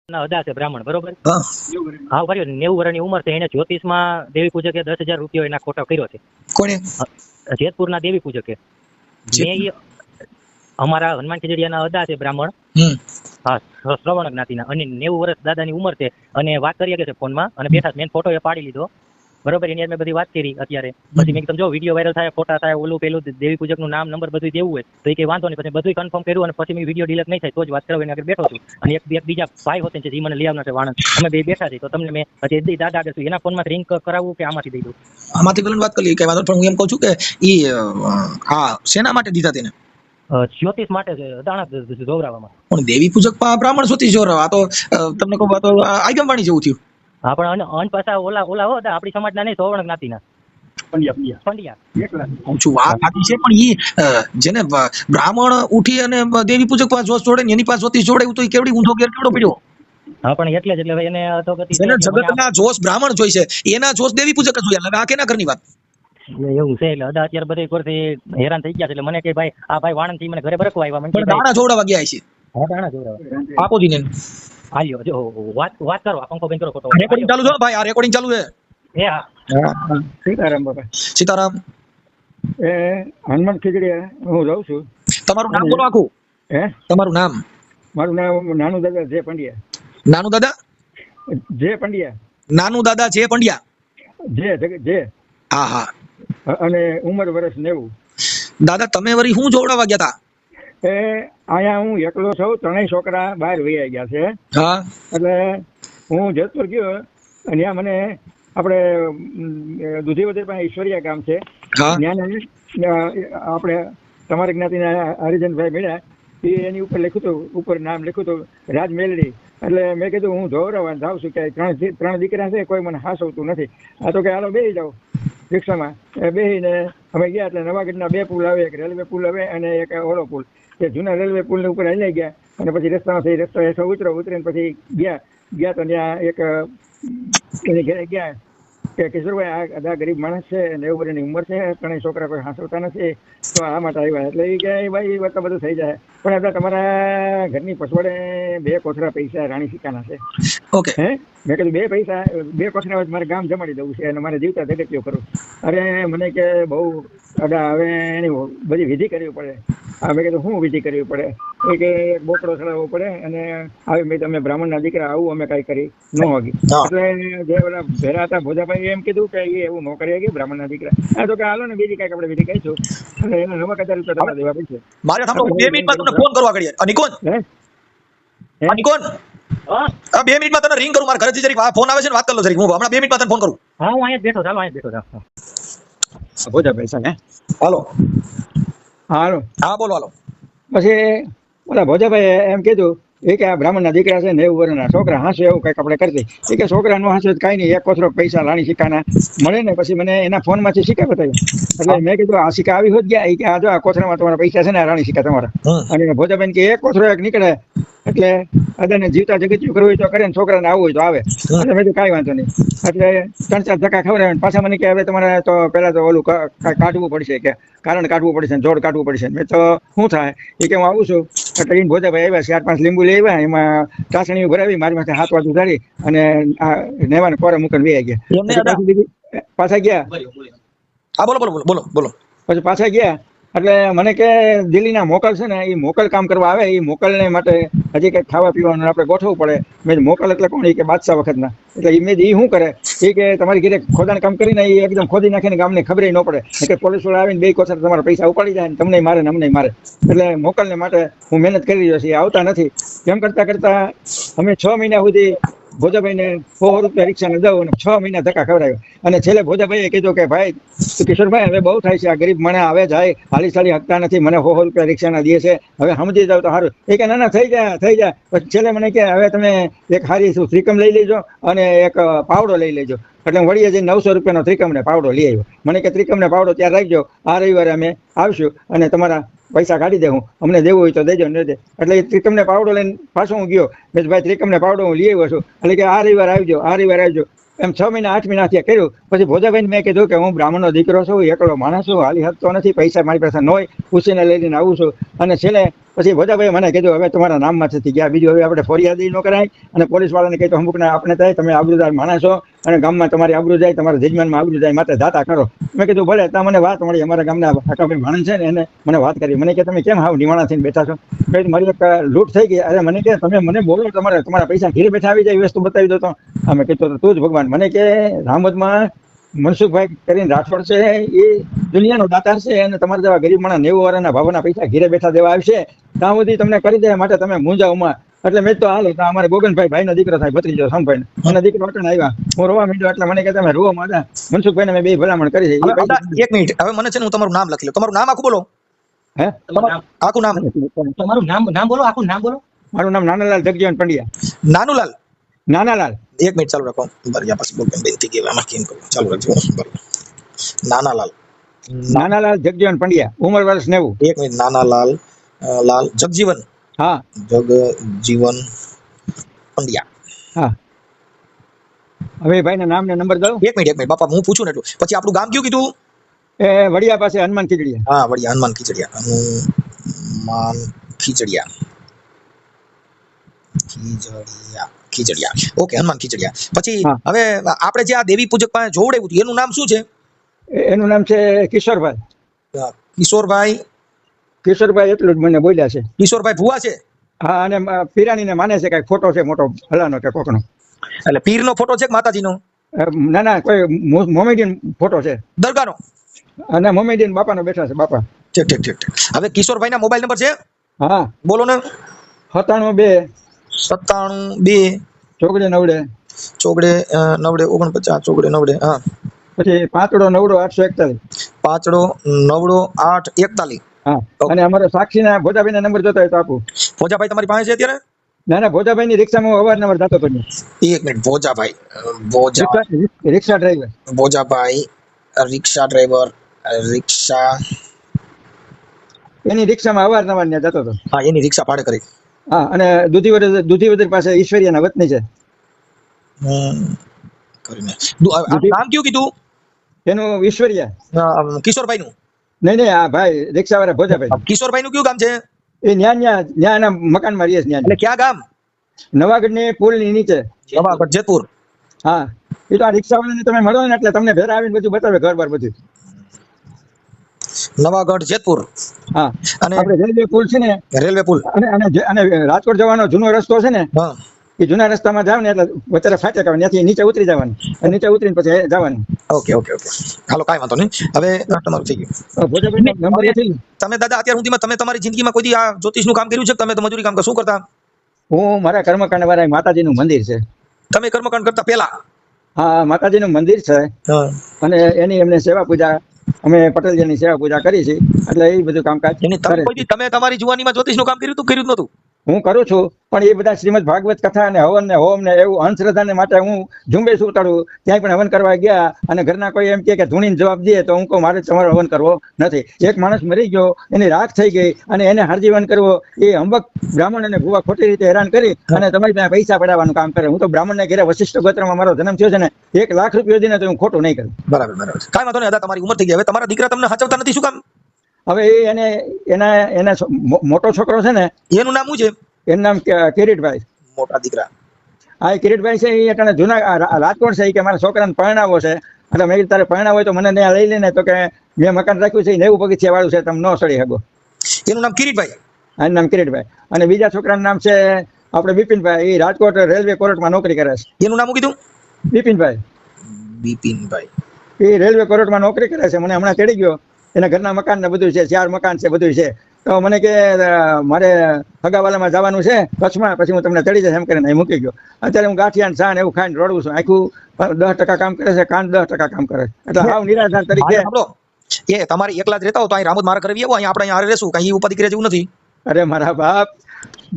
અદા છે બ્રાહ્મણ, બરોબર? હા હા, બરાબર. 90 વર્ષની ઉંમર છે. એને જ્યોતિષમાં દેવી પૂજકે 10,000 રૂપિયા એના ખોટો કર્યો છે. કોને? જેતપુરના દેવી પૂજકે. મેં અમારા હનુમાન ખીજડીયાના અદા છે બ્રાહ્મણ. હા, શ્રવણ જ્ઞાતિના. અને 90 વર્ષ દાદાની ઉંમર છે. અને વાત કરીએ કે ફોનમાં અને બેઠા મેં ફોટો એ પાડી લીધો, બરોબર? એની મેં બધી વાત કરી અત્યારે. પછી મેં કીધું જો વિડીયો વાયરલ થાય, ફોટા થાય, ઓલું પેલું દેવી પૂજકનું નામ નંબર બધું દેવું હોય તો એ કઈ વાંધો નહીં. પછી બધું કન્ફર્મ કર્યું અને પછી મેં વિડીયો ડિલીટ નહીં થાય તો જ વાત કરવા એના આગળ બેઠો છું. અને એક બીજા ભાઈ હોતે છે જે મને લઈ આવના છે વાણંદ. અમે બે બેઠા છીએ. તો તમને મેં હજી દાદા આગળ છું, એના ફોનમાં રિંગ કરાવવું કે આમાંથી દઈ દઉં? આમાંથી પેલું વાત કરી કઈ વાંધો, પણ હું એમ કહું છું કે ઈ આ શેના માટે દીધા તેને? જ્યોતિષ માટે છે, દાણા જોવરાવામાં. પણ દેવી પૂજક બ્રાહ્મણ જ્યોતિષ જોવરાવ, આ તો તમને કહું આ તો આગમવાણી જેવું થયું. હા, પણ અન પાછા ઓલા હો આપણી સમાજના નહીં, સોવર્ણ જ્ઞાતિના પંડ્યા. વાત સાચી છે, પણ ઈ જેને બ્રાહ્મણ ઉઠી અને દેવી પૂજક પાસે જોશ જોડે ને એની પાસે જ્યોતિષ જોડાયું તો ઈ કેવડી ઊંધો ગેર કેવડો પડ્યો. હા, પણ એટલે જ એટલે એને તો જેને જગતના જોશ બ્રાહ્મણ જોઈ છે એના જોશ દેવી પૂજક જ જોયા. હવે આ કેના ઘરની વાત? એવું છે. એટલે અદા અત્યારે બધે કોરથી હેરાન થઈ ગયા છે. એટલે મને કે ભાઈ આ ભાઈ વાણંદ થી મને ઘરે બરકવા આવ્યા. મને પણ દાણા જોડાવા ગયા છે. હા, દાણા જોડાવા આપો દીને હાલ્યો. જો વાત કરો, આ પંખો બંધ કરો. ખોટો રેકોર્ડિંગ ચાલુ છે ભાઈ, આ રેકોર્ડિંગ ચાલુ છે. એ હા. સીતારામ બાપા. સીતારામ. એ હનુમાન ખીજડીયા હું રહું છું. તમારું નામ બોલો આખું. હે? તમારું નામ? મારું નામ નાનુ દાદા જે પંડ્યા. નાનુ દાદા જે પંડ્યા. નાનુ દાદા જે પંડ્યા. જે હા હા. અને ઉંમર વર્ષ 90. દાદા તમે વળી શું જોવડાવા ગયા હતા? એ અહીંયા હું એકલો છું, ત્રણેય છોકરા બહાર વહી ગયા છે. હા. એટલે હું જેતપુર ગયો અને ત્યાં મને આપણે દુધીવદર પાસે ઈશ્વરિયા ગામ છે. હા. ત્યાં આપણે તમારી જ્ઞાતિના હરિજનભાઈ મળ્યા. એની ઉપર લખ્યું હતું, ઉપર નામ લખ્યું હતું રાજ મેલડી. એટલે મેં કીધું હું જોવરાવા જાઉં છું કે ત્રણ દીકરા છે, કોઈ મને હાસવતું નથી. આ તો કે હાલો બેસી જાઓ રિક્ષામાં. બેસીને અમે ગયા. એટલે નવાગઢના 2 પુલ આવે, એક રેલવે પુલ આવે અને એક ઓલો પુલ. એ જૂના રેલવે પુલની ઉપર હાલી ગયા અને પછી રસ્તામાં રસ્તો હેઠો ઉતરીને પછી ગયા તો ત્યાં એક એની ઘરે ગયા કે કિશોરભાઈ આ ગરીબ માણસ છે, 90 વર્ષની ઉંમર છે, ત્રણેય છોકરા કોઈ હાંસવતા નથી, તો આ માટે આવ્યા. એટલે એ કે ભાઈ એ વાત તો બધું થઈ જાય, પણ આપણે તમારા ઘરની પછવાડે 2 કોથળા પૈસા રાણી સિક્કાના છે. ઓકે. હે? મેં કીધું 2 કોથળા મારે ગામ જમાડી દઉં છે અને મારે જીવતા જગત્યો કરું. અરે મને કે બહુ અડા, હવે એની બધી વિધિ કરવી પડે. હા, મેં કીધું શું વિધિ કરવી પડે? એ કે બોકડો ચડાવવો પડે અને આવી મેં તમે બ્રાહ્મણના દીકરા આવું અમે કાંઈ કરી ન હોગી. એટલે જે ઓલા ભેરા હતા ભોજાભાઈ એમ કીધું કે એ એવું ન કરી બ્રાહ્મણના દીકરા. હા, તો કે હાલો ને બીજી કાંઈક આપણે વિધિ કહીશું અને એના 9,000 રૂપિયા તમારે દેવા પડશે. મારે સાંભળો, 2 મિનિટમાં તમને ફોન કરવા ઘડીએ. નિકોન નિકોન, આ 2 મિનિટમાં તને રિંગ કરું. મારા ઘરેથી જરીક ફોન આવે છે ને, વાત કરી લો જરીક. હું હમણાં 2 મિનિટમાં તને ફોન કરું. હા, હું અહીંયા બેઠો. ચાલો અહીંયા બેઠો. ભોજાભાઈ છે. હાલો. હાલો. હા બોલો. હાલો. પછી ઓલા ભોજાભાઈ એમ કીધું એ કે આ બ્રાહ્મણના દીકરા છે, 90 વર્ષના છોકરા હાંસે એવું કંઈક આપણે કરતી. એ કે છોકરા નો હાંસે કાંઈ નહીં, 1 કોથળો પૈસા રાણી સિક્કાના મળે ને. પછી મને એના ફોનમાંથી સિક્કા બતાવ્યા. એટલે મેં કીધું આ સિક્કા આવી હોત ગયા. એ કે આ જો આ કોથળામાં તમારા પૈસા છે ને, રાણી સિક્કા તમારા. અને ભોજાભાઈ કે 1 કોથળો એક નીકળે એટલે અદાને જીવતા જગત્યું કરવું હોય તો કરે ને, છોકરાને આવવું હોય તો આવે. એટલે મેં કાંઈ વાંધો નહીં. એટલે 3-4 ધક્કા ખવડાવ્યા. પાછા મને કે હવે તમારે તો પહેલા તો ઓલું કાઢવું પડશે, કે કારણ કાઢવું પડશે, જોડ કાઢવું પડશે. મેં તો શું થાય? એ કે હું આવું છું. એટલે એને ભોજાભાઈ આવ્યા, 4-5 લીંબુ લઈ આવ્યા, એમાં ચાસણીઓ ભરાવી, મારી માથે હાથ વાતું ધારી અને નેવાને કોરે મૂકીને વહી ગયા. પાછા ગયા. હા બોલો. પછી પાછા ગયા. એટલે મને કે દિલ્હીના મોકલ છે ને, એ મોકલ કામ કરવા આવે. એ મોકલને માટે હજી કંઈક ખાવા પીવાનું આપણે ગોઠવવું પડે. મેં મોકલ એટલે કોણ? એ કે બાદશાહ વખતના. એટલે એ શું કરે? એ કે તમારી ઘરે ખોદાણ કામ કરીને એ એકદમ ખોદી નાખીને ગામને ખબર ન પડે કે પોલીસ વાળા આવીને 2 કોથળા તમારા પૈસા ઉપાડી જાય ને તમને મારે ને અમને મારે. એટલે મોકલને માટે હું મહેનત કરી રહ્યો છું. એ આવતા નથી. એમ કરતા અમે 6 મહિના સુધી ભોજાભાઈને 100 રૂપિયા રિક્ષાને દઉં અને 6 મહિના ધક્કા ખવડાવ્યો. અને છેલ્લે ભોજાભાઈએ કીધું કે ભાઈ કિશોરભાઈ હવે બહુ થાય છે, આ ગરીબ મને આવે જાય હાલી સાલી હકતા નથી, મને 100 રૂપિયા રિક્ષાના દે છે, હવે સમજી જાવ તો સારું. એ કે ના થઈ જાય. પછી છેલ્લે મને કે હવે તમે એક હારી શ્રીકમ લઈ લેજો અને એક પાવડો લઈ લેજો. એટલે હું વળીએ જઈને 900 રૂપિયાનો ત્રિકમ ને પાવડો લઈ આવ્યો. મને કે ત્રિકમ ને પાવડો ત્યાં રાખજો, આ રવિવારે અમે આવશું અને તમારા પૈસા કાઢી દે, હું અમને દેવું હોય તો દેજો ને દે. એટલે એ ત્રિકમ ને પાવડો લઈને પાછો હું ગયો. મેં ભાઈ ત્રિકમ ને પાવડો હું લઈ આવ્યો છું. એટલે કે આ રવિવારે આવજો. એમ 6 મહિના 8 મહિના થયા કર્યું. પછી ભોજાભાઈને મેં કીધું કે હું બ્રાહ્મણનો દીકરો છું, એકલો માણસ છું, હાલી શકતો નથી, પૈસા મારી પાસે ન હોય, પૂછીને લઈને આવું છું. અને છેલ્લે પછી ભોજાભાઈ મને કીધું હવે તમારા નામમાં થતી ગયા, બીજું હવે આપણે ફરિયાદી ન કરાય અને પોલીસ વાળાને કહી તો અમુકને આપણે થાય તમે આબરૂદાર માણસ છો અને ગામમાં તમારી આબરૂ જાય, તમારા જજમાનમાં આબરૂ જાય, માટે દાતા કરો. મેં કીધું ભલે. ત્યાં મને વાત મળી, અમારા ગામના આકાભાઈ માણસ છે ને એને મને વાત કરી. મને કે તમે કેમ હાવ નિવાણા થઈને બેઠા છો? મારી એક લૂંટ થઈ ગઈ. અરે મને કે તમે મને બોલો, તમારા પૈસા ઘીરે બેઠા આવી જાય, વસ્તુ બતાવી દો તો. અમે કીધું તું જ ભગવાન. મને કે રામોદમાં મનસુખભાઈ કરીને રાઠોડ છે, એ દુનિયાનો દાતાર છે અને તમારા જેવા ગરીબ માણસ 90 વર્ષના ભાવના પૈસા ઘીરે બેઠા દેવા આવશે, ત્યાં સુધી તમને કરી દે, માટે તમે મૂંઝાવમાં. એટલે મેં તો હાલો અમારે ગોગનભાઈ ભાઈનો દીકરો થાય, ભત્રીજો સમભાઈ મને દીકરો અટણ આવ્યા, હું રોવા માંડ્યો. એટલે મને કે તમે રોવા માંડ્યા. મનસુખભાઈને મેં 2 ભલામણ કરી છે. એક મિનિટ, હવે મને છે ને હું તમારું નામ લખી લઉં. તમારું નામ આખું બોલો. હે આખું નામ? તમારું નામ બોલો, આખું નામ બોલો. મારું નામ નાનાલાલ જગજીવન પંડ્યા. નાનુલાલ? નાનાલાલ. એક મિનિટ ચાલુ રાખો. બરાબર, પછી બોલ બેનથી કે આમાં કેમ કરું, ચાલુ રાખજો. બરાબર, નાનાલાલ જગજીવન પંડ્યા, ઉંમર વર્ષ 90. એક મિનિટ, નાનાલાલ લાલ જગજીવન? હા, જગજીવન પંડ્યા. હા. હવે ભાઈના નામ ને નંબર દઉં? એક મિનિટ બાપા, હું પૂછું ને એટલું. પછી આપણું ગામ કયું કીધું? એ વડિયા પાસે હનુમાન ખીચડીયા. હા, વડિયા, હનુમાન ખીચડીયા. હનુમાન ખીચડીયા. ઓકે, હનુમાન ખીચડીયા. પછી હવે આપણે જે આ દેવી પૂજક પાસે જોવડાવ્યું હતું એનું નામ શું છે? એનું નામ છે કિશોરભાઈ. કિશોરભાઈ એટલું જ મને બોલ્યા છે. કિશોરભાઈ ભુવા છે? હા, અને પીરાણીને માને છે, કઈ ફોટો છે મોટો હલાનો કે કોકનો. એટલે પીરનો ફોટો છે કે માતાજીનો? ના, કોઈ મોમેડિયન ફોટો છે દરગાહનો. અને મોમેડિયન બાપાનો બેઠા છે, બાપા. ઠીક. હવે કિશોરભાઈના મોબાઈલ નંબર છે? હા, બોલો ને. 97 ચોગડે 9 49. હા, પછી 589 841. હા, અને અમારો સાક્ષીના ભોજાભાઈના નંબર જોતા હોય તો આપું. ભોજાભાઈ તમારી પાસે છે અત્યારે? ના, ભોજાભાઈની રિક્ષામાં અવારનવાર જતો હતો. એક મિનિટ, ભોજાભાઈ રિક્ષા ડ્રાઈવર. ભોજાભાઈ રિક્ષા ડ્રાઈવર, રિક્ષા એની રિક્ષામાં અવારનવાર ત્યાં જતો હતો. હા, એની રિક્ષા ભાડે કરી. હા, અને દૂધીવદર પાસે ઈશ્વરિયાના વતની છે. કરીને નામ કયું કીધું એનું? ઈશ્વરિયા. કિશોરભાઈ નું? નહીં, આ ભાઈ રિક્ષા વાળા ભોજાભાઈ. કિશોરભાઈ નું કયું ગામ છે? એ ન્યા મકાનમાં રહીએ. એટલે ક્યાં ગામ? નવાગઢ ની પુલ ની નીચે. નવાગઢ, જેતપુર. હા, એ તો આ રિક્ષા વાળાને તમે મળો ને એટલે તમને ઘરે આવીને બધું બતાવે, ઘર બાર બધું. નવાગઢ, જેતપુર. હા, અને આપણે રેલવે પુલ છે ને, રેલવે પુલ, અને રાજકોટ જવાનો જૂનો રસ્તો છે ને, એ જૂના રસ્તામાં જાવ ને એટલે વચ્ચે ફાટક આવે, ત્યાંથી નીચે ઉતરી જવાનું, નીચે ઉતરીને પછી જવાનું. ઓકે. હાલો, કાંઈ વાંધો નહીં. હવે તમારું થઈ ગયું. તમે દાદા અત્યાર સુધીમાં તમે તમારી જિંદગીમાં કોઈ આ જ્યોતિષનું કામ કર્યું છે? તમે તો મજૂરી કામ શું કરતા? હું મારા કર્મકાંડ વાળા માતાજીનું મંદિર છે. તમે કર્મકાંડ કરતા પહેલા? હા, માતાજીનું મંદિર છે અને એની એમને સેવા પૂજા, અમે પટેલજીની સેવા પૂજા કરી છે, એટલે એ બધું કામકાજ. તમે તમારી જુવાનીમાં જ્યોતિષનું કામ કર્યું જ નતું? હું કરું છું, પણ એ બધા શ્રીમદ ભાગવત કથા ને હવન ને હોમ ને એવું અંધશ્રદ્ધાને માટે હું ઝુંબેશ ઉતારું. ત્યાં પણ હવન કરવા ગયા અને ઘરના કોઈ એમ કે ધૂણીને જવાબ દે તો હું કહું મારે તમારો હવન કરવો નથી. એક માણસ મરી ગયો, એની રાખ થઈ ગઈ અને એને હારજીવન કરવો, એ અંબક બ્રાહ્મણ અને ભુવા ખોટી રીતે હેરાન કરી અને તમારી પાસે પૈસા પડાવવાનું કામ કરે. હું તો બ્રાહ્મણને ઘેરે વશિષ્ઠ ગોત્રમાં મારો જન્મ થયો છે ને, 1 લાખ રૂપિયા દીને તો હું ખોટું નહીં કરું. બરાબર. કાંઈ વાંધો નહીં દાદા, તમારી ઉંમર થઈ ગઈ. હવે તમારા દીકરા તમને સાચવતા નથી, શું કામ? હવે એના મોટો છોકરો છે ને, એનું નામ શું છે? એનું નામ કિરીટભાઈ. મોટા દીકરા? હા, એ કિરીટભાઈ છે. એ અટાણે જૂના રાજકોટ છે. કે મારા છોકરાને પરણાવો છે, એટલે મેં તારે પરણાવો હોય તો મને ત્યાં લઈ લઈને, તો કે મેં મકાન રાખ્યું છે 90 પગથિયા વાળું છે, તમે ન સડી શકો. એનું નામ કિરીટભાઈ? એનું નામ કિરીટભાઈ. અને બીજા છોકરાનું નામ છે આપણે બિપિનભાઈ. એ રાજકોટ રેલવે કોર્ટમાં નોકરી કરે છે. એનું નામ કીધું? બિપિનભાઈ. એ રેલવે કોર્ટમાં નોકરી કરે છે. મને હમણાં ચડી ગયો, એના ઘરના મકાન ને બધું છે, 4 મકાન છે, બધું છે. તો મને કે મારે હગાવાલામાં જવાનું છે કચ્છમાં, પછી હું તમને ચડી જશે એમ કરીને અહીં મૂકી ગયો. અત્યારે હું ગાંઠિયા ને ચા ને એવું ખાઈને રોડું છું. આખું 10% કામ કરે છે, કાન 10% કામ કરે છે, એટલે હાવ નિરાધાર તરીકે. એ તમારી એકલા જ રહેતા હો તો અહીં રામોદ મારા ઘરે આવો, અહીં આપણે હારે રહેશું, કઈ ઉપાધિ કરે જેવું નથી. અરે મારા બાપ,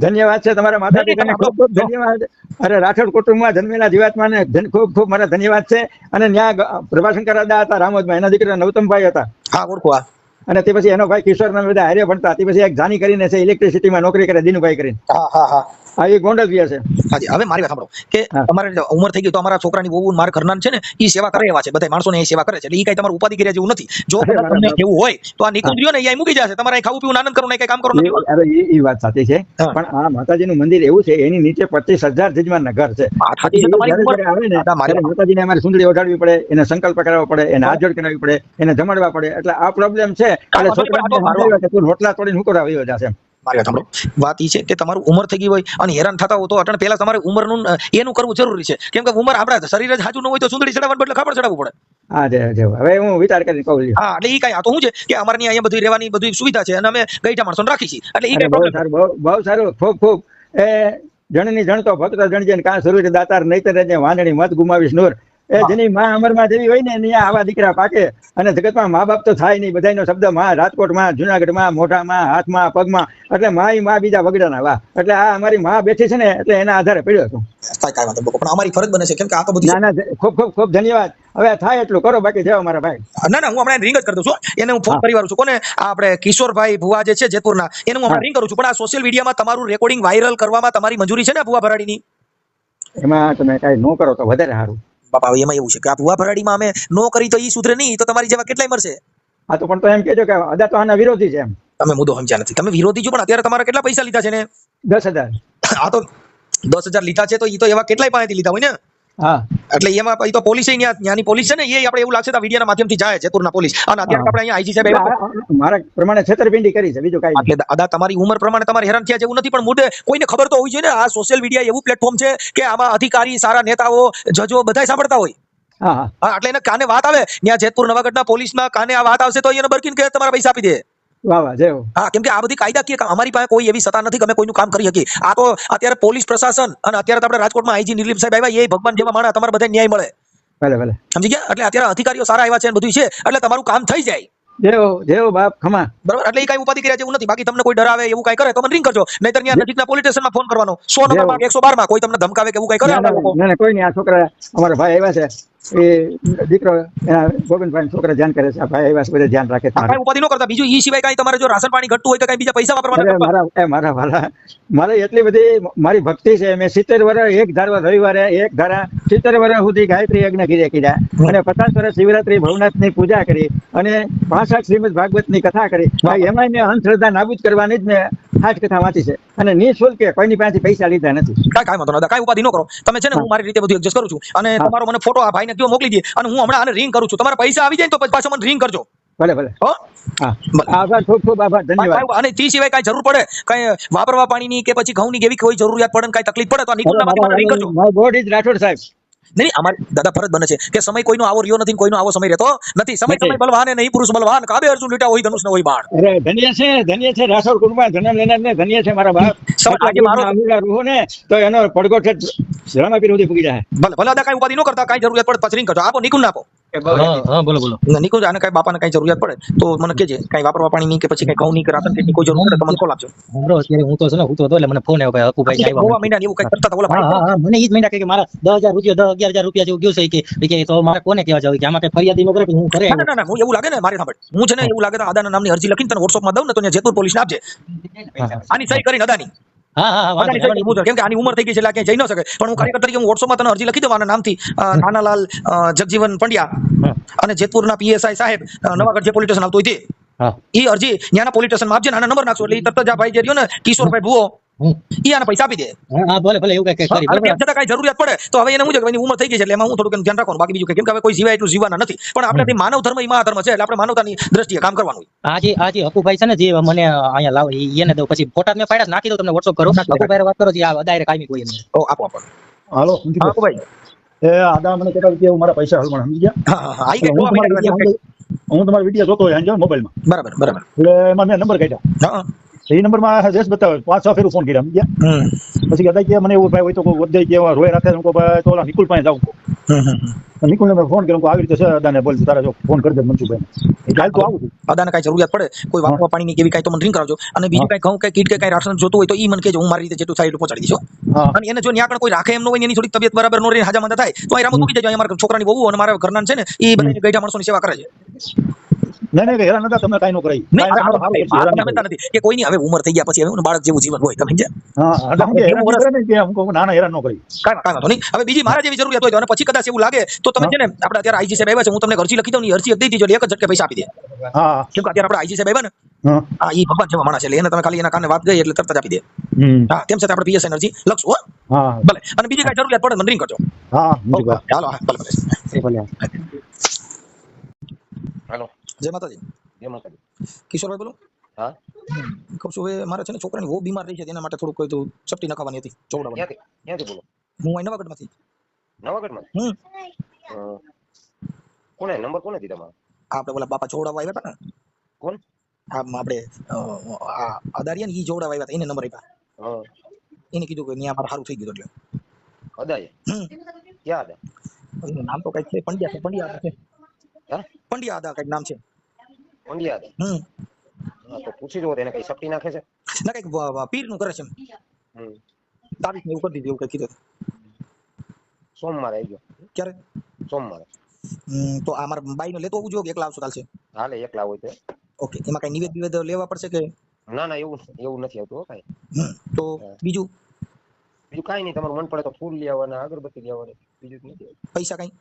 ધન્યવાદ છે તમારા માતા પિતાને, ખૂબ ખૂબ ધન્યવાદ. અરે રાઠોડ કુટુંબમાં જન્મેલા જીવાત્માને ખૂબ ખૂબ મારા ધન્યવાદ છે. અને ત્યાં પ્રભાશંકર દાદા હતા રામોદમાં, એના દીકરા નવતમભાઈ હતા. હા, ઓળખું. અને તે પછી એનો ભાઈ કિશોર બધા હારે ભણતા. તે પછી એક જાની કરીને છે, ઇલેક્ટ્રિસિટીમાં નોકરી કરે, દિનુભાઈ કરીને. હા. હા એ ગોંડલિયા છે. હાજી હવે મારી વાત સાંભળો કે હા. તમારે ઉંમર થઈ ગઈ તો અમારા છોકરાની બહુ મારા ઘરના છે ને એ સેવા કરે એવા છે, બધા માણસોને એ સેવા કરે છે, એટલે એ કઈ તમારું ઉપાધિ કર્યા જેવું નથી. જો અરે કદાચ તમને બરાબર. એવું હોય તો આ નિકુંજ રહ્યો ને એ મૂકી જશે, તમારે અહીં ખાવું પીવું આનંદ કરવું નહીં, કઈ કામ કરવું નથી. અરે એ વાત સાચી છે, હા. પણ આ માતાજીનું મંદિર એવું છે એની નીચે 25,000 જજમાનના ઘર છે. આ સાચી છે, એ તમારી જ્યારે ઉંમર આવે ને દાદા મારી ત્યારે માતાજીને અમારે સુંદરી ઓઢાડવી પડે, એને સંકલ્પ કરાવવો પડે, એને હાથ જોડ કરાવવી પડે, એને જમાડવા પડે, એટલે આ પ્રોબ્લેમ છે. એટલે છોકરાને સમજાવ્યા કે તું રોટલા તોડીને શું કરવા આવ્યો જશે એમ. મારી વાત સાંભળો, વાત એ છે કે તમારું ઉંમર થઈ ગઈ હોય અને હેરાન થતા હો તો અટણ પહેલા તમારે ઉંમરનું એનું કરવું જરૂરી છે, કેમ કે ઉંમર આપણા શરીર જ સાચું ન હોય તો સુંદરી ચડાવવા બદલે ખાપડ ચડાવવું પડે. હા હવે હું વિચાર કરીને કહું છું. હા એટલે ઈ કઈ આ તો શું છે કે અમારે અહીંયા બધી રહેવાની બધી સુવિધા છે અને અમે ગઈઠા માણસોને રાખી છીએ, એટલે ઈ કઈ બહુ પ્રોબ્લેમ સારું, બહુ સારું, ખૂબ એ જણની જણતો ભક્ત જણજે ને કાં સરૂર દાતાર નહીતર રહેજે વાંદણી મત ગુમાવીશ નૂર. એ જેની માં અમરમાં દેવી હોય ને ત્યાં આવા દીકરા પાકે, અને જગતમાં મા બાપ તો થાય નહીં, બધાનો શબ્દ માં, રાજકોટમાં, જુનાગઢમાં, મોઢામાં, હાથમાં, પગમાં, એટલે માં બીજા વગડાના વાહ. એટલે આ અમારી માં બેઠી છે ને એટલે એના આધારે પડ્યો છું. કાંઈ વાંધો નહીં, પણ અમારી ફરજ બને છે, કેમ કે આ તો બધી ના ખૂબ ધન્યવાદ. હવે થાય એટલું કરો, બાકી જાઓ મારા ભાઈ. ના હું હમણાં રિંગ જ કરી દઉં છું, એને હું ફોન કરી વાળું છું. કોને આપણે કિશોરભાઈ ભુવા જે છે જેતપુરના, એને હું હમણાં રિંગ કરું છું. પણ આ સોશિયલ મીડિયામાં તમારું રેકોર્ડિંગ વાયરલ કરવામાં તમારી મંજૂરી છે ને ભુવા ભરાડીની? એમાં તમે કાંઈ ન કરો તો વધારે સારું. બાપા એમાં એવું છે કે આ ભુવા ભરાડીમાં અમે નો કરી તો ઈ સુધરે નહીં, તો તમારી જેવા કેટલાય મરશે. હા તો પણ તો એમ કહેજો કે અદા તો આના વિરોધી છે એમ. તમે મુદ્દો સમજ્યા નથી, તમે વિરોધી છો, પણ અત્યારે તમારા કેટલા પૈસા લીધા છે ને? 10,000. આ તો 10,000 લીધા છે તો ઈ તો એવા કેટલાય પાસેથી લીધા હોય ને. હા એટલે એમાં ઈ તો પોલીસ ત્યાંની પોલીસ છે ને, એ આપણે એવું લાગશે તો વિડિયાના માધ્યમથી જાય જેતપુરના પોલીસ, અને અત્યારે આપણે અહીંયા આઈજી સાહેબ આવ્યા. મારા પ્રમાણે છેતરપિંડી કરી છે, બીજું કાંઈ એટલે દાદા તમારી ઉંમર પ્રમાણે તમારે હેરાન થયા જેવું નથી, પણ મુદ્દે કોઈને ખબર તો હોવી જોઈએ ને. આ સોશિયલ મીડિયા એવું પ્લેટફોર્મ છે કે આમાં અધિકારી, સારા નેતાઓ, જજો બધાય સાંભળતા હોય. હા એટલે એને કાને વાત આવે, ત્યાં જેતપુર નવાગઢના પોલીસમાં કાને આ વાત આવશે તો એને બરકીને કે તમારા પૈસા આપી દે. વાહ જય હો. હા કેમ કે આ બધી કાયદાકીય અમારી પાસે કોઈ એવી સત્તા નથી કે અમે કોઈનું કામ કરી શકીએ. આ તો અત્યારે પોલીસ પ્રશાસન, અને અત્યારે આપણે રાજકોટમાં આઈજી નિર્લિપ સાહેબ આવ્યા, એ ભગવાન જેવા માણસ, તમારે બધા ન્યાય મળે. ભલે સમજી ગયા? એટલે અત્યારે અધિકારીઓ સારા આવ્યા છે, બધું છે, એટલે તમારું કામ થઈ જાય. જય હો બાપ ખમા. બરાબર, એટલે એ કઈ ઉપાધિ કર્યા જેવું નથી. બાકી તમને કોઈ ડરાવે એવું કઈ કરે તો મને રિંગ કરજો, નહીતર ત્યાં નજીકના પોલીસ સ્ટેશનમાં ફોન કરવાનો, 100 નંબરમાં 112 માં. કોઈ તમને ધમકાવે કે એવું કઈ કરે ના કોઈ નહીં. આ છોકરા અમારા ભાઈ આવ્યા છે, એ દીકરો એના ગોવિંદભાઈ છોકરા ધ્યાન કરે છે, આ ભાઈ આવ્યા છે, બધા ધ્યાન રાખે છે. કઈ ઉપાધિ ન કરતા. બીજું ઈ સિવાય કઈ તમારે જો રાશન પાણી ઘટતું હોય તો કઈ બીજા પૈસા વાપરવાના? મારે એટલી બધી મારી ભક્તિ છે. મેં 70 વર્ષ એક ધારા રવિવારે એક ધારા 70 વર્ષ સુધી ગાયત્રી યજ્ઞ કર્યા, અને 50 વર્ષ શિવરાત્રી ભવનાથની પૂજા કરી, અને 65 શ્રીમદ ભાગવતની કથા કરી. એમાં મેં અંધશ્રદ્ધા નાબૂદ કરવાની જ મેં 8 કથા વાંચી છે, અને નિઃશુલ્ક કોઈની પાસેથી પૈસા લીધા નથી. કાંઈ વાંધો નતા, કાંઈ ઉપાધિ ન કરો તમે. છે ને હું મારી રીતે બધું એડજસ્ટ કરું છું, અને તમારો મને ફોટો આ ભાઈને કયો મોકલી દે, અને હું હમણાં આને રિંગ કરું છું. તમારા પૈસા આવી જાય તો પછી પાછો મને રિંગ કરજો. ભલે હો, આભાર, ખૂબ આભાર, ધન્યવાદ. અને તે સિવાય કઈ જરૂર પડે, કઈ વાપરવા પાણીની કે પછી ઘઉંની કેવી કોઈ જરૂરિયાત પડે, કઈ તકલીફ પડે તો નિકુંજના મને રિંગ કરજો. માય ગોડ ઇઝ રાઠોડ સાહેબ. નહીં અમારી દાદા ફરજ બને છે કે સમય કોઈનો આવો રહ્યો નથી, કોઈનો આવો સમય રહેતો નથી. સમય બલવાન નહીં, પુરુષ બલવાન. કાબે અર્જુન લીટા હોય, ધનુષ ન હોય બાણ. અરે ધન્ય છે રાઠોડ કુટુંબમાં જન્મ લેનાર ને ધન્ય છે મારા બાપ. આજે મારો રૂહો ને તો એનો પડગો છે જળમાપીર સુધી પૂગી જાય. ભલે દાદા કઈ ઉપાધિ ન કરતા, કઈ જરૂરિયાત પડે પછી રિંગ કરજો. આપો નિકુંજ આપો. હા બોલો નિકુંજ આને કઈ બાપાને કઈ જરૂરિયાત પડે તો મને કહેજે. કઈ વાપરવા પાણીની કે પછી કઈ ઘઉંની કે રાશન કીટની કોઈ જરૂર પડે તો મને કોલ આપજો. અત્યારે હું તો છે ને હું તો એટલે મને ફોન આવ્યો કે હકુભાઈ આવ્યા. ગોવા મહિના એવું કઈ કરતા હતા ઓલા ભાઈ. હા મને ઈ જ મહિના કે મારા 10,000 રૂપિયા 11,000 રૂપિયા જેવું ગયું છે કે તો મારે કોને કહેવા જાવ કે આમાં કઈ ફરિયાદી ન કરે કે હું કરે. ના હું એવું લાગે ને મારી સાંભળ, હું છે ને એવું લાગે તો આદાના નામની અરજી લખીને તને WhatsApp માં દઉં ને તો જેતપુર પોલીસને આપજે. આની સહી કરીને અદાની. કેમ કે આની ઉંમર થઈ ગઈ છે એટલે ક્યાંય જઈ ન શકે, પણ હું કાર્યકર તરીકે હું WhatsApp માં તને અરજી લખી દઉં આના નામથી, નાનાલાલ જગજીવન પંડ્યા, અને જેતપુરના PSI સાહેબ નવાગઢ જે પોલીસ સ્ટેશન આવતું હોય તે, એ અરજી ત્યાંના પોલીસ સ્ટેશનમાં આપજે, આના નંબર નાખશો એટલે તરત જ આ ભાઈ જે રહ્યો ને કિશોરભાઈ ભુવો, ઈ આને પૈસા આપી દે. હા ભલે એવું કઈ કરી. તેમ છતાં કઈ જરૂરિયાત પડે તો હવે એને હું છે કે એની ઉંમર થઈ ગઈ છે એટલે એમાં હું થોડુંક ધ્યાન રાખવાનું. બાકી બીજું કેમ કે હવે કોઈ જીવાય એટલું જીવવાના નથી, પણ આપણે માનવ ધર્મ એ મહાધર્મ છે, એટલે આપણે માનવતાની દ્રષ્ટિએ કામ કરવાનું. આજે હકુભાઈ છે ને જે મને અહીંયા લાવ એને દઉં, પછી ફોટા મેં પાડ્યા નાખી દઉં, તમને WhatsApp કરો. હકુભાઈ વાત કરો, આ ડાયરેક્ટ કાયમી કોઈ નહીં. આપો હાલો હકુભાઈ. એ આદા મને કહેતા કે મારા પૈસા હાલ મને સમજી ગયા. હું તમારો વિડીયો જોતો હોય મોબાઈલમાં. બરાબર એટલે એમાં મેં નંબર કાઢ્યા. એ નંબરમાં એડ્રેસ બતાવે, 5-6 ફેરું ફોન કર્યા સમજ્યા. પછી કહેતા કે મને એવું ભાઈ હોય તો કોઈ વધે કે રોય રાખે તો ઓલા નિકુલ પાસે જાઉં. નિકુલને મેં ફોન કર્યો, આવી રીતે છે અદાને બોલ તારા જો ફોન કરી દે મનસુભાઈ. એટલે હાલ તો આવું છું. અદાને કઈ જરૂરિયાત પડે, કોઈ વાપરવા પાણીની કેવી કઈ તો મને રિંગ કરાવજો, અને બીજું કઈ ઘઉં કઈ કીટ કે કઈ રાશન જોતું હોય તો ઈ મને કહેજો, હું મારી રીતે જેટલું થાય એટલું પહોંચાડી દઈશું. અને એને જો ન્યા કોઈ રાખે એમ ન હોય, એની થોડી તબિયત બરાબર ન રહે, હાજા મંદા થાય તો અહીં રામો મૂકી દેજો. અમારા છોકરાની બહુ અને મારા ઘરના છે ને એ બધા ગઈઢા માણસોની સેવા કરે છે. નહીં હેરાન નતા તમે કાંઈ નો કરાય નહીં, આપણે નથી કે કોઈની હવે ઉંમર થઈ ગયા પછી હવે બાળક જેવું જીવન હોય, તમે નાના હેરાન નો કરી કાંઈ વાંધો નહીં. હવે બીજી મારા જેવી જરૂરિયાત હોય તો અને પછી કદાચ એવું લાગે તો તમે છે ને આપણે અત્યારે આઈજી સાહેબ આવ્યા છે, હું તમને અરજી લખી દઉં ને અરજી દઈ દીજો એટલે એક જ ઝટકે પૈસા આપી દે. હા કેમ કે અત્યારે આપણે આઈજી સાહેબ આવ્યા ને હા ઈ ભગવાન જેવા માણસ એટલે એને તમે ખાલી એના કાને વાત ગઈ એટલે તરત જ આપી દે. હા તેમ છતાં આપણે પીએસઆઈ અરજી લખશું. હા ભલે. અને બીજી કાંઈ જરૂરિયાત પડે મને રિંગ કરજો. હા હાલો હા ભલે ભલે. હાલો જય માતાજી. જય માતાજી. કિશોરભાઈ બોલો. હા કહું છું હવે મારે છે ને છોકરાની બહુ બીમાર રહી છે તેના માટે થોડુંક કોઈ તો ચપટી નખાવાની હતી ચોવડાવવાની. ક્યાંથી બોલો? હું અહીં નવાગઢમાંથી. નવાગઢમાં? કોને નંબર કોને દીધા તમારો? આપણે બોલા બાપા જોવડાવવા આવ્યા હતા ને. કોણ? આપણે અદારિયા ને ઈ જોવડાવવા આવ્યા હતા એને નંબર આપ્યા. એને કીધું કે ત્યાં મારે સારું થઈ ગયું એટલે. અદાય? ક્યાં હતા? એનું નામ તો કઈક છે પંડ્યા છે. પંડ્યા છે. હા પંડ્યા હતા કઈક નામ છે. પંડ્યા હતા? તો પૂછી જો એને કઈ શક્તિ નાખે છે ના કઈક પીર નું કરે છે તારીખ ને એવું કરી દીધું એવું કઈ કીધું. સોમવારે આવી ગયો. ક્યારે? સોમવારે. તો આ મારા બાઈ ને લેતો આવવું જોઈએ કે એકલા આવશું ચાલશે? હાલે એકલા હોય તો. ઓકે એમાં કઈ નિવેદ લેવા પડશે કે? ના ના એવું નથી આવતું કઈ. તો બીજું કઈ નહીં, તમારું મન પડે તો ફૂલ લઈ આવવાના, અગરબત્તી લઈ આવવાની, બીજું નથી. પૈસા કઈ?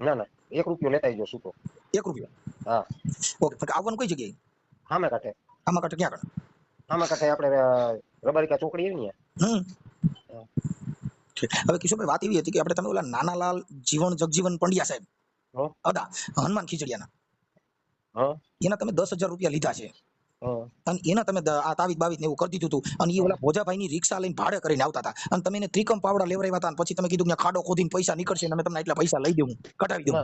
ના ના 1 રૂપિયો લેતા આવજો સૂતો. 1 રૂપિયો? હા. ઓકે પણ આવવાનું કઈ જગ્યાએ? હામે કાંઠે. આમાં કાંઠે ક્યાં કાંઠે? હામે કાંઠે આપણે રબારિકા ચોકડી આવી ને. હવે કિશોરભાઈ વાત એવી હતી કે આપણે તમે ઓલા નાનાલાલ જગજીવન પંડ્યા સાહેબ અદા હનુમાન ખીજડીયાના એના તમે 10,000 રૂપિયા લીધા છે અને એના તમે આ તાવીજ બાવીજ ને એવું કરી દીધું હતું અને એ ઓલા ભોજાભાઈ ની રિક્ષા લઈને ભાડે કરીને આવતા હતા અને તમે એને ત્રિકમ પાવડા લેવરાવ્યા હતા અને પછી તમે કીધું કે ખાડો ખોદીને પૈસા નીકળશે અને તમને એટલા પૈસા લઈ દઉં કટાવી દઉં.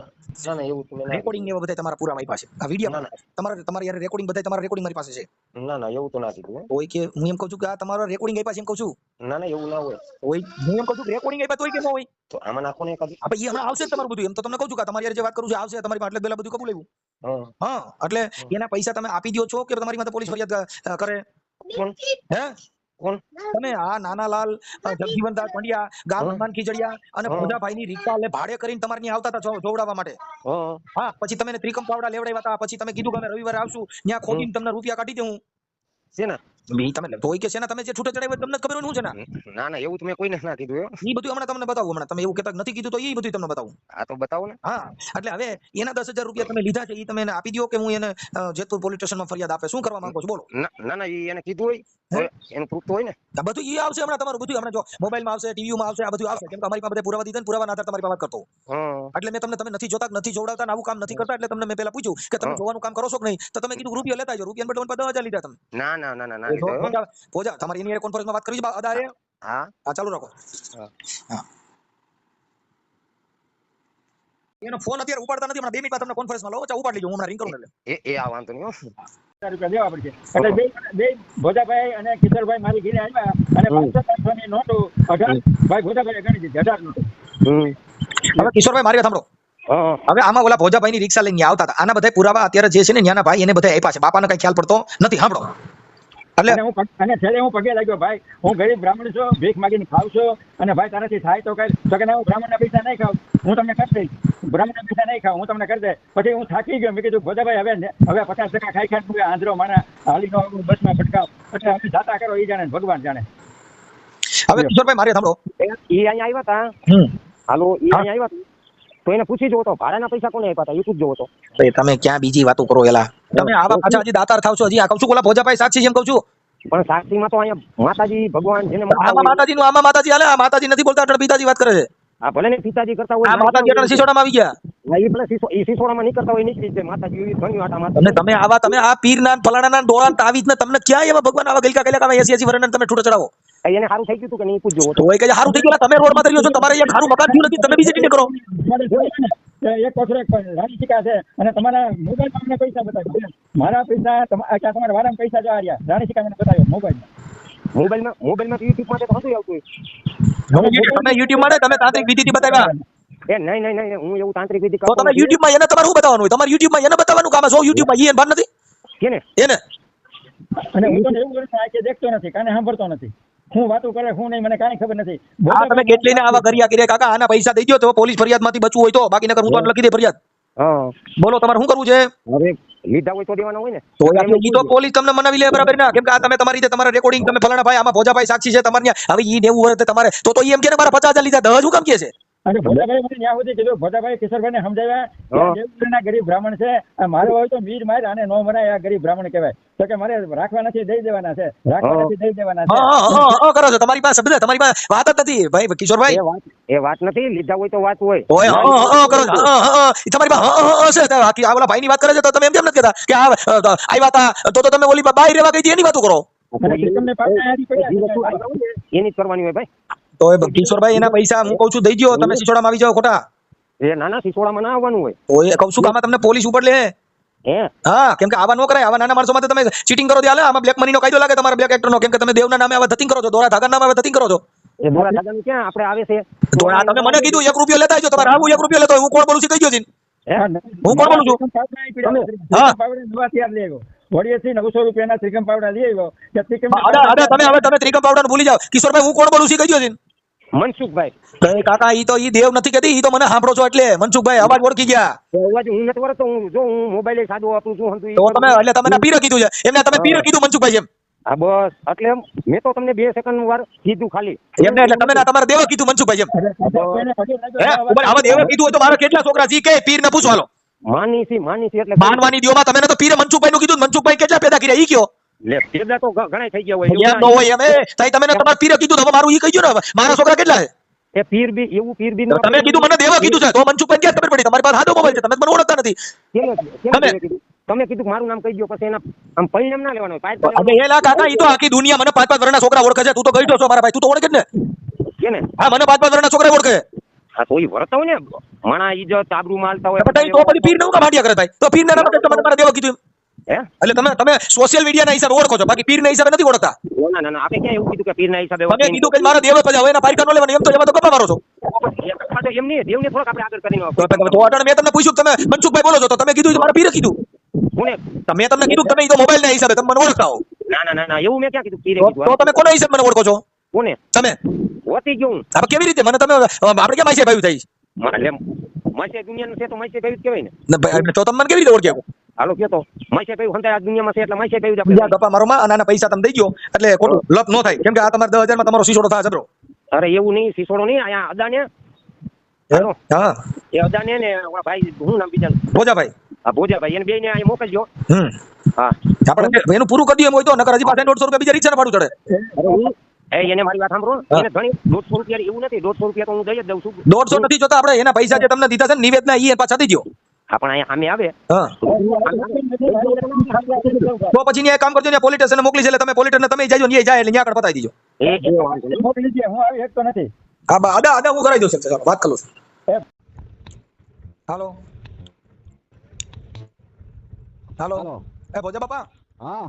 ના ના એવું તમે રેકોર્ડિંગ ને એવા બધા તમારા પૂરા મારી પાસે આ વિડિયો તમારા યાર રેકોર્ડિંગ બધા તમારા રેકોર્ડિંગ મારી પાસે છે. ના ના એવું તો ના કીધું. હોય કે હું એમ કહું છું કે આ તમારા રેકોર્ડિંગ આપ્યા છે એમ કહું છું. ના ના એવું ના હોય. હું એમ કહું છું રેકોર્ડિંગ આપ્યા તોય કે ન હોય તો આમાં નાખો ને કદી. આપણે એ હમણાં આવશે તમારું બધું એમ તો તમને કહું છું કે તમારી યાર જે વાત કરું છું આવશે તમારી પાસે એટલે બધું કબૂલ આવ્યું. હા એટલે એના પૈસા તમે આપી દો છો કે તમારી માટે પોલીસ ફરિયાદ કરે? કોણ? હે કોણ? તમે આ નાનાલાલ જગજીવનદાસ પંડ્યા ગામ હનુમાન ખીજડીયા અને ભોજાભાઈ ની રિક્ષા લે ભાડે કરીને તમારે ત્યાં આવતા હતા જોવડાવવા માટે. હા પછી તમે ત્રિકમ પાવડા લેવડાવ્યા હતા પછી તમે કીધું કે અમે રવિવારે આવશું ત્યાં ખોદીને તમને રૂપિયા કાઢી દઉં. શેના? તમે તોય કે શેના તમે જે છૂટા ચડાવ્યા તમને ખબર હોય શું છે? ના ના એવું તમે કોઈને ના કીધું. એ બધું હમણાં તમને બતાવું. હમણાં તમે એવું કહેતા નથી કીધું તો એ બધું તમને બતાવું. આ તો બતાવો ને. હા એટલે હવે એના 10,000 રૂપિયા તમે લીધા છે એ તમે એને આપી દો કે હું એને જેતપુર પોલીસ સ્ટેશનમાં ફરિયાદ આપે શું કરવા માંગો છો બોલો? ના ના એને કીધું હોય એનું પ્રૂફ તો હોય ને. બધું એ આવશે હમણાં તમારું બધું હમણાં જો મોબાઈલમાં આવશે ટીવીમાં આવશે આ બધું આવશે કેમ કે અમારી પાસે બધા પુરાવા દીધા ને પુરાવાના આધારે તમારી પાસે વાત કરતો. એટલે મેં તમને તમે નથી જોતા નથી જોડાવતા આવું કામ નથી કરતા એટલે તમને મેં પહેલા પૂછ્યું કે તમે જોવાનું કામ કરો છો કે નહીં તો તમે કીધું રૂપિયા લેતા જાઓ. રૂપિયા બદલે 10,000 લીધા તમે. ના ના ના ના પોજા તમારી એની કોન્ફરન્સમાં વાત કરી છે અદારે. હા ચાલુ રાખો. હા એનો ફોન અત્યારે ઉપાડતા નથી હમણાં 2 મિનિટમાં તમને કોન્ફરન્સમાં લો ઉપાડ લીજો હું હમણાં રિંગ કરું એટલે એ આ વાંધો નહીં. રૂપિયા દેવા પડશે એટલે બે ભોજાભાઈ અને કિશોરભાઈ મારી ઘરે આવ્યા અને 500 ની નોટો 18 ભાઈ ભોજાભાઈ ગણી દીધી 18 નોટો. હવે કિશોરભાઈ મારી વાત સાંભળો. હવે આમાં ઓલા ભોજાભાઈ ની રિક્ષા લઈને આવતા હતા આના બધા પુરાવા અત્યારે જે છે ને ત્યાંના ભાઈ એને બધા આપ્યા છે. બાપાને કઈ ખ્યાલ પડતો નથી. સાંભળો એટલે છેલ્લે હું પગે લાગ્યો ભાઈ હું ગરીબ બ્રાહ્મણ છું ભીખ માગીને ખાવ છું અને ભાઈ તારાથી થાય તો કઈ તો કે હું બ્રાહ્મણના પૈસા નહીં ખાવ હું તમને કરી દઈશ. બ્રાહ્મણના પૈસા નહીં ખાવ હું તમને કરી દે. પછી હું થાકી ગયો મેં કીધું ભોજાભાઈ હવે 50% ખાઈ ખાઈ આંધળો મારા હાલીનો બસમાં ભટકાવ એટલે અમે જાતા કરો એ જાણે ભગવાન જાણે. હવે કિશોરભાઈ મારી સાંભળો એ અહીંયા આવ્યા હતા. હાલો એ અહીંયા આવ્યા તો એને પૂછી જોવો તો ભાડાના પૈસા કોને આપ્યા હતા એ પૂછજો તો. તમે ક્યાં બીજી વાતો કરો એલા તમે આવા પાછા હજી દાતાર થાવ છો હજી આ કહું છું ઓલા ભોજાભાઈ સાક્ષી છે એમ કહું છું. પણ સાક્ષીમાં તો અહીંયા માતાજી ભગવાન જેને આમાં માતાજી હાલે આ માતાજી નથી બોલતા એટલે પિતાજી વાત કરે છે. હા ભલે ને પિતાજી કરતા હોય આ માતાજી એટલે સિસોડામાં આવી ગયા. એ ભલે સિસોડામાં નહીં કરતા હોય નીકળી છે માતાજી એવી ઘણી વાટા માતા. તમે આ પીરના ફલાણાના ડોળા તાવીજ ને તમને ક્યાં એવા ભગવાન આવા ગલકા 80 વર્ષના તમે છૂટા ચડાવો. એને સારું થઈ ગયું હતું કે નહીં પૂછજો તો એ કે સારું થઈ ગયું તમે રોડ માં રહ્યો છો તમારે એક સારું મકાન થયું નથી તમે બીજે ટીને કરો. એક કોથળે રાણી શીખા છે અને તમારા મોબાઈલમાં અમને પૈસા બતાવ્યો મારા પૈસા તમારા વારામાં પૈસા જવા રહ્યા રાણી શીખા મને બતાવ્યો મોબાઈલમાં યુટ્યુબ માટે તો હતું આવતું તમે યુટ્યુબ માટે તમે તાંત્રિક વિધિથી બતાવ્યા. એ નહીં હું એવું તાંત્રિક વિધિ તો તમે યુટ્યુબ માં એને તમારે શું બતાવવાનું હોય તમારે યુટ્યુબ માં એને બતાવવાનું કામ છે યુટ્યુબ માં એને ભાન નથી કેને એને અને હું તો એવું કરું છું કે દેખતો નથી કાને સાંભળતો નથી હું વાતો કરે હું નહીં મને કાંઈ ખબર નથી. આ તમે કેટલીને આવા કર્યા કર્યા કાકા આના પૈસા દઈ દો તો પોલીસ ફરિયાદમાંથી બચવું હોય તો બાકી નકર હું તો લખી દે ફરિયાદ. બોલો તમારે શું કરવું છે? હવે લીધા હોય તો દેવાના હોય ને. તો ઈ તો પોલીસ તમને મનાવી લે બરાબર ના, કેમ કે આ તમે તમારી રીતે તમારા રેકોર્ડિંગ તમે ફલાણા ભાઈ આમાં ભોજાભાઈ સાક્ષી છે તમારે ત્યાં. હવે ઈ 90 વર્ષ તમારે તો ઈ એમ કે મારા 50,000 લીધા, દહેજ હું કામ કે છે? અને ભોજાભાઈ મને ત્યાં સુધી કીધું, ભોજાભાઈ કિશોરભાઈને સમજાવ્યા કે આ દેવપુરના ગરીબ બ્રાહ્મણ છે, આ મારો હોય તો મીર માર અને નો મરાય, આ ગરીબ બ્રાહ્મણ કહેવાય. તો કે મારે રાખવા નથી, દઈ દેવાના છે, રાખવા નથી, દઈ દેવાના છે. હા કરો છો, તમારી પાસે શબ્દ, તમારી પાસે વાત જ નથી ભાઈ કિશોરભાઈ. એ વાત નથી, લીધા હોય તો વાત હોય. ઓય કરો છો, તમારી પાસે છે. આ ઓલા ભાઈની વાત કરે છે તો તમે એમ કેમ નથી કહેતા કે આવ્યા હતા તો તમે ઓલી બાઈ રહેવા ગઈ હતી એની વાતો કરો? એની જ કરવાની હોય ભાઈ. તો કિશોરભાઈ એના પૈસા હું કહું છું દઈ દો, તમે સિસોડામાં આવી જાઓ ખોટા. એ નાના સિસોડામાં ના આવવાનું હોય. ઓય કહું છું કે આમાં તમને પોલીસ ઉપર લે. હા, કેમ કે આવા ન કરાય, આવા નાના માણસો માટે તમે ચીટિંગ કરો ત્યાં આમાં બ્લેક મની નો કાયદો લાગે તમારા બ્લેક એક્ટર નો, કેમ કે તમે દેવના નામે આવા ધતિંગ કરો છો, દોરા ધાગા નામે આવા ધતિંગ કરો છો. એ દોરા ધાગાનું ક્યાં આપણે આવે છે? દોરા તમે મને કીધું 1 રૂપિયો લેતા આવજો, તમારે આવું 1 રૂપિયો લેતો હું કોણ બોલું છું કહી દો. હું કોણ બોલું છું? હા વડીએથી 900 રૂપિયાના ત્રિકમ પાવડા લઈ આવ્યો. તમે ત્રિકમ પાવડા ભૂલી જાઓ. કિશોરભાઈ હું કોણ બોલું છું કહી દો. મનસુખભાઈ. કાકા ઈ તો ઈ દેવ નથી કહેતી, ઈ તો મને સાંભળો છો એટલે. મનસુખભાઈ અવાજ ઓળખી ગયા. અવાજ હું નથી ઓળખતો, હું જો હું મોબાઈલ સાદો વાપરું છું. તો તમે એટલે તમે પીર કીધું છે એમને, તમે પીર કીધું મનસુખભાઈ એમ. હા બસ, એટલે મેં તો તમને 2 સેકન્ડ વાર કીધું ખાલી એમને, એટલે તમે તમારે દેવ કીધું મનસુખભાઈ એમ. આવા દેવ કીધું હોય તો મારા કેટલા છોકરા છે કે પીર ને પૂછો હાલો. માનીસી એટલે માનવાની દિયોમાં તમે તો પીરે મનસુખભાઈ નું કીધું, મનસુખભાઈ કેટલા પેદા કર્યા ઈ કયો? લે પેદા તો ઘણા થઈ ગયા એમ ન હોય એમ. તાઈ તમે તમારા પીરે કીધું, હવે મારું ઈ કહી ગયો ને, મારા છોકરા કેટલા છે? એ પીર બી એવું પીર બી તમે કીધું મને દેવા કીધું છે, તો મનસુખભાઈ ક્યાં ખબર પડી? તમારી પાસે હાદો મોબાઈલ છે, તમે મને ઓળખતા નથી. તમે કીધું મારું નામ કહી દો, પછી એના આમ પરિણામ ના લેવાનું. અબે એલા કાકા, ઈ તો આખી દુનિયા મને 5-5 વર્ષના છોકરા ઓળખે છે. તું તો ગઈઢો છો મારા ભાઈ, તું તો ઓળખે જ ને. કેને? હા, મને 5-5 વર્ષના છોકરા ઓળખે. હા તો ઈ વરતા હોય ને, માણા ઈજ્જત આબરૂ માલતા હોય. તો પછી પીર ને હું કામ હાડિયા કરે ભાઈ? તો પીર ના નામે તમે મારા દેવા કીધું હે? એટલે તમે સોશિયલ મીડિયા ના હિસાબે ઓળખો છો, બાકી પીર ના હિસાબે નથી ઓળખતા. ના આપણે ક્યાં એવું કીધું કે પીર ના હિસાબે? તમે કીધું કે મારા દેવ પછી હવે એના પારિકા નો લેવાનું, એમ તો એમાં તો કપા મારો છો. એમ નહીં, દેવને થોડોક આપણે આગળ કરીને તો અટણ મેં તમને પૂછ્યું, તમે મનસુખભાઈ બોલો છો તો તમે કીધું મારા પીરે કીધું. તમે તમને કીધું તમે ઈ તો મોબાઈલ ના હિસાબે તમે મને ઓળખતા હો. ના એવું મેં ક્યાં કીધું? પીરે કીધું. તો તમે કોના હિસાબે મને ઓળખો છો? કોને? તમે હોતી ગયું. હવે કેવી રીતે મને તમે આપણે કેમ આઈસે ભાઈ થઈ? એટલે માસે દુનિયાનું છે તો માસે ભાઈ કહેવાય ને. તો તમે મને કેવી રીતે ઓળખ્યા? હાલો કે તો માસે ભાઈ હંતા આ દુનિયામાં છે એટલે માસે ભાઈ આપણે ગપ્પા મારો માં આના પૈસા તમે દઈ ગયો એટલે ખોટું લપ ન થાય, કેમ કે આ તમારે 10,000 માં તમારો સિસોડો થાય જબરો. અરે એવું નહીં, સિસોડો નહીં, અહીંયા અદાને. હા એ અદાને ને ભાઈ હું નામ બીજાનું? ભોજાભાઈ. હા ભોજાભાઈ, એને બે ને અહીંયા મોકલજો. હા આપણે એનું પૂરું કરી દઈએ હોય તો, નકર હજી પાછા 150 રૂપિયા બીજા રિક્ષા ભાડું ચડે. એને મારી વાત સાંભળો, એને ઘણી 150 રૂપિયા એવું નથી, 150 રૂપિયા તો હું દઈ જ દઉં છું. 150 નથી જોતા આપણે, એના પૈસા જે તમને દીધા છે નિવેદના ઈ પાછા દઈ દો. હા પણ અહીંયા સામે આવે તો પછી ન્યાય કામ કરજો ને, પોલીસ સ્ટેશન મોકલી છે એટલે તમે પોલીસ સ્ટેશન તમે જાજો, ન્યાય જાય એટલે ન્યા આગળ પતાવી દીજો. મોકલી દે, હું આવી શકતો નથી. હા આદા હું કરાવી દઉં છું, ચાલો વાત કરું છું. હાલો એ ભોજા બાપા. હા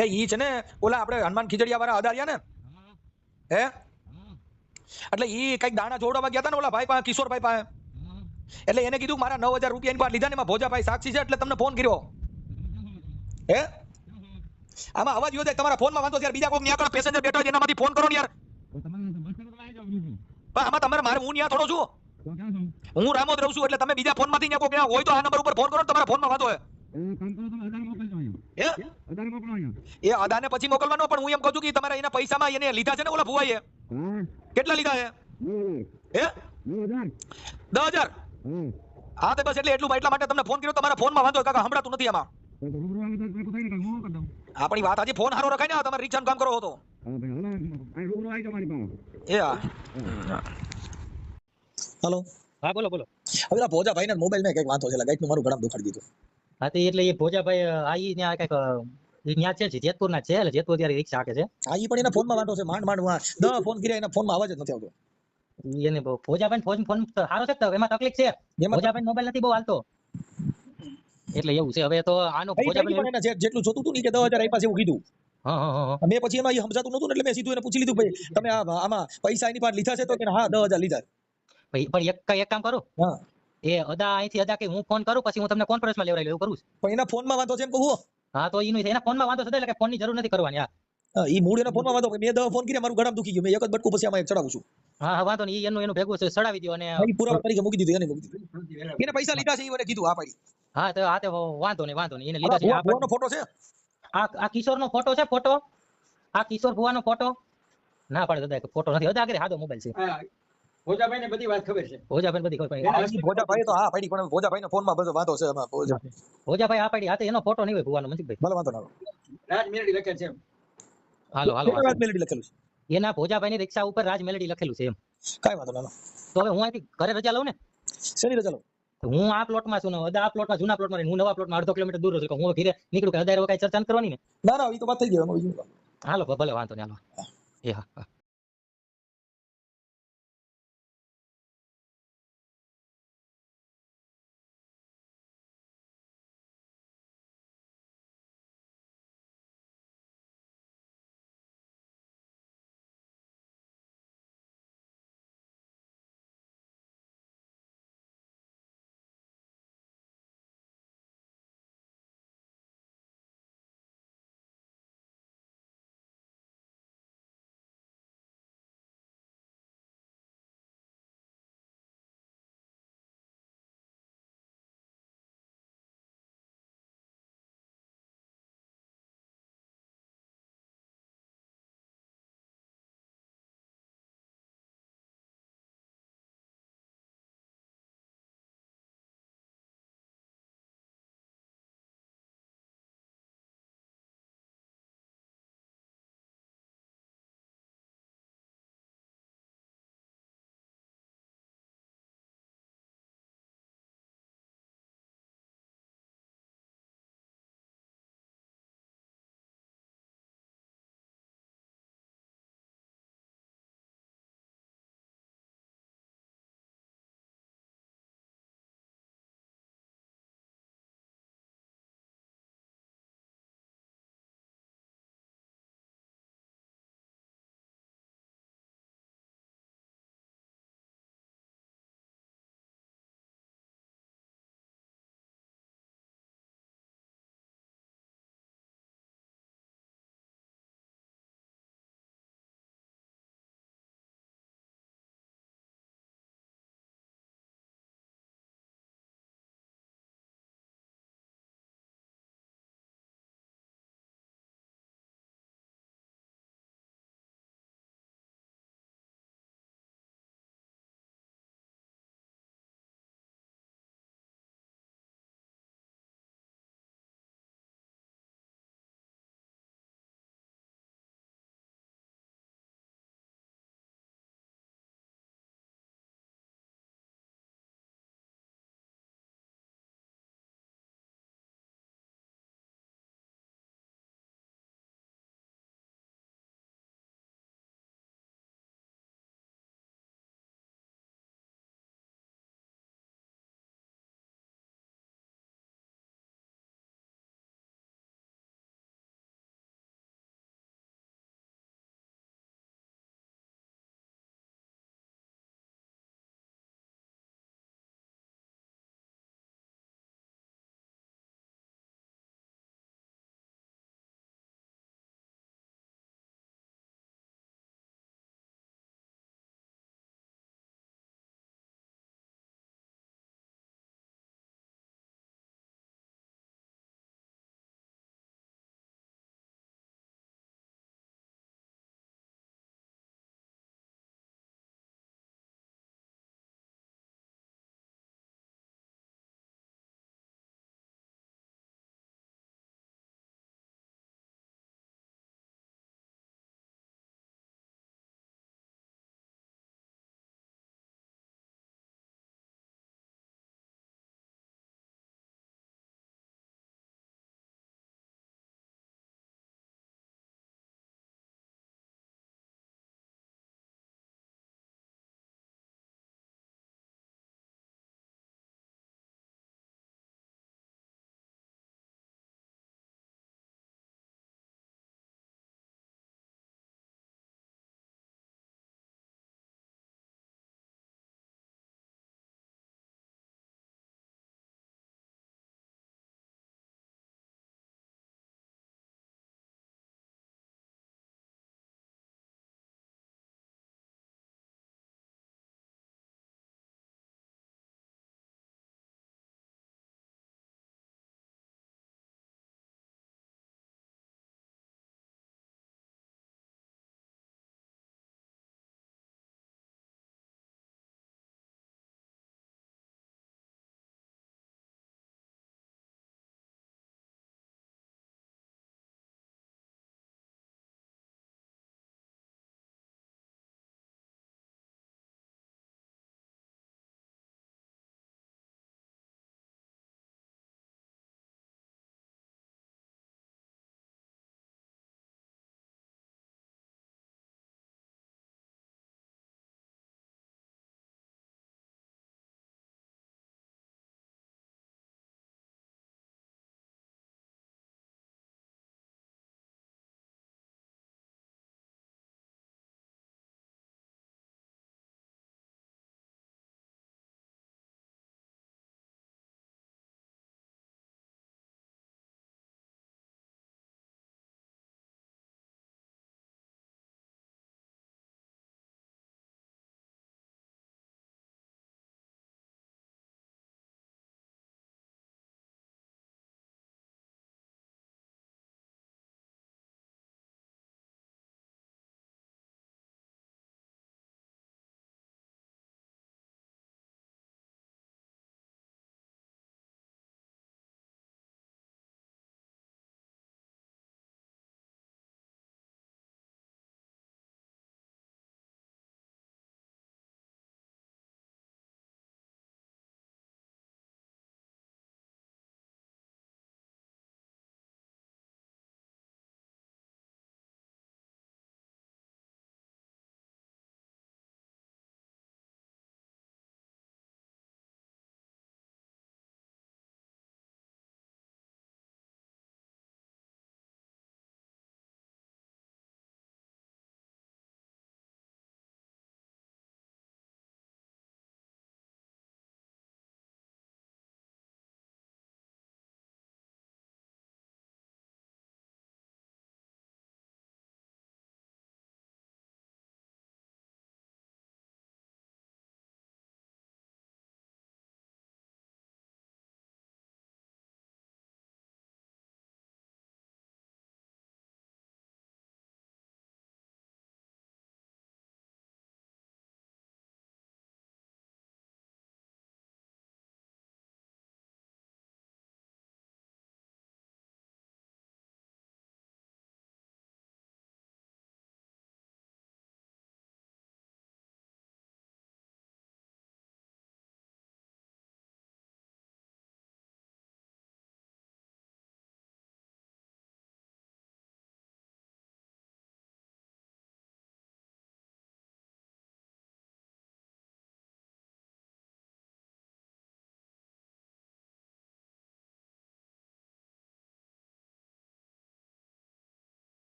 એ ઈ છે ને ઓલા આપણે હનુમાન ખીજડીયા વાળા અદારિયા ને, હે એટલે ઈ કઈક દાણા જોડવા ગયા હતા ને ઓલા ભાઈ પાસે, કિશોરભાઈ પાસે. એટલે એને કીધું મારા 9,000 રૂપિયા એની પાસે લીધા ને, એમાં ભોજાભાઈ સાક્ષી છે એટલે તમને ફોન કર્યો. હે આમાં અવાજ યોજાય તમારા ફોનમાં વાંધો છે યાર, બીજા કોઈ ન્યા પેસેન્જર બેઠો હોય એનામાંથી ફોન કરો ને યાર. આમાં તમારે મારે હું ન્યા થોડો છું, હું રામોદ રહું છું, એટલે તમે બીજા ફોનમાંથી ન્યા કોઈ હોય તો આ નંબર ઉપર ફોન કરો, તમારા ફોનમાં વાંધો હોય. એ અદાને પછી મોકલવાનો, પણ હું એમ કહું છું કે તમારા એના પૈસામાં એને લીધા છે ને ઓલા ભુવાઈએ, કેટલા લીધા છે? હે 10,000. હા તો બસ એટલા માટે તમને ફોન કર્યો, તમારા ફોનમાં વાંધો કાકા સંભળાતું નથી આમાં. આપણી વાત આજે ફોન હારો રખાય ને, તમારે રિક્ષાનું કામ કરો તો. એ હા હેલો. હા બોલો હવે ભોજાભાઈ ને મોબાઈલ માં કઈક વાંધો છે, ગાઈટ નું મારું ગળામાં દુખાડી દીધું. હા તો એટલે એ ભોજાભાઈ આઈ ત્યાં કઈક ત્યાં છે જેતપુર ના છે, એટલે જેતપુર ત્યારે રિક્ષા હાકે છે. હા ઈ પણ એના ફોન માં વાંધો છે, માંડ 10 ફોન કર્યા, એના ફોન માં અવાજ જ નથી આવતો. એને ભોજાભાઈ ફોન સારો છે, એમાં તકલીફ છે, ભોજાભાઈ મોબાઈલ નથી બહુ હાલતો, એટલે એવું છે. હવે તો આનો ભોજાભાઈ જેટલું જોતું હતું ને કે 10,000 આપ્યા છે એવું કીધું. હા મેં પછી એમાં સમજાતું નતું એટલે મેં સીધું એને પૂછી લીધું, ભાઈ તમે આમાં પૈસા એની પાસે લીધા છે? તો કે હા 10,000 લીધા. પણ એક કામ કરું, હા એ અહીંથી અદા કે હું ફોન કરું, પછી હું તમને કોન્ફરન્સમાં લેવડાવી એવું કરું છું. પણ એના ફોનમાં વાંધો છે એમ કહું. હા તો એના ફોનમાં વાંધો છે, એટલે કે ફોનની જરૂર નથી કરવાની. હા ઈ મૂળ એના ફોનમાં વાંધો, મેં 10 ફોન કર્યા, મારું ગળામાં દુખી ગયું, મેં એક જ બટકું પછી આમાં એક ચડાવું છું. હા વાંધો નહીં, એનું ભેગું ચડાવી દો અને પૂરા તરીકે મૂકી દીધું, એને મૂકી દીધું. એને પૈસા લીધા છે, એને કીધું હા પાડી. હા તો વાંધો નહીં એને લીધા છે ભુવાનો ફોટો છે આ કિશોરનો ફોટો છે ફોટો આ કિશોર ભુવાનો ફોટો ના પાડે દાદા ફોટો નથી હતા આગળ હાદો મોબાઈલ છે ભોજાભાઈ ને બધી વાત ખબર છે. ભોજાભાઈ બધી ખબર પડી ભોજાભાઈ તો હા પડી પણ ભોજાભાઈ ફોનમાં બધો વાંધો છે એમાં ભોજાભાઈ આ પાડી એનો ફોટો નહીં હોય ભુવાનો મનસુખભાઈ ભલે વાંધો ના રાજ મેલડી લખેલ છે. હાલો મેલેડી લખેલું છે એના ભોજાભાઈની રિક્ષા ઉપર રાજ મેલડી લખેલું છે એમ કાઈ વાંધો ના તો હવે હું અહીંથી ઘરે રજા લઉં ને શેની રજા લો તો હું આ પ્લોટમાં છું ને આ પ્લોટમાં જૂના પ્લોટમાં રહીને હું નવા પ્લોટમાં અડધો કિલોમીટર દૂર છું હું ઘરે નીકળું કે હદાય કઈ ચર્ચા કરવાની ને ના એ તો વાત થઈ ગઈ હાલો ભલે વાંધો નહીં હાલો એ હા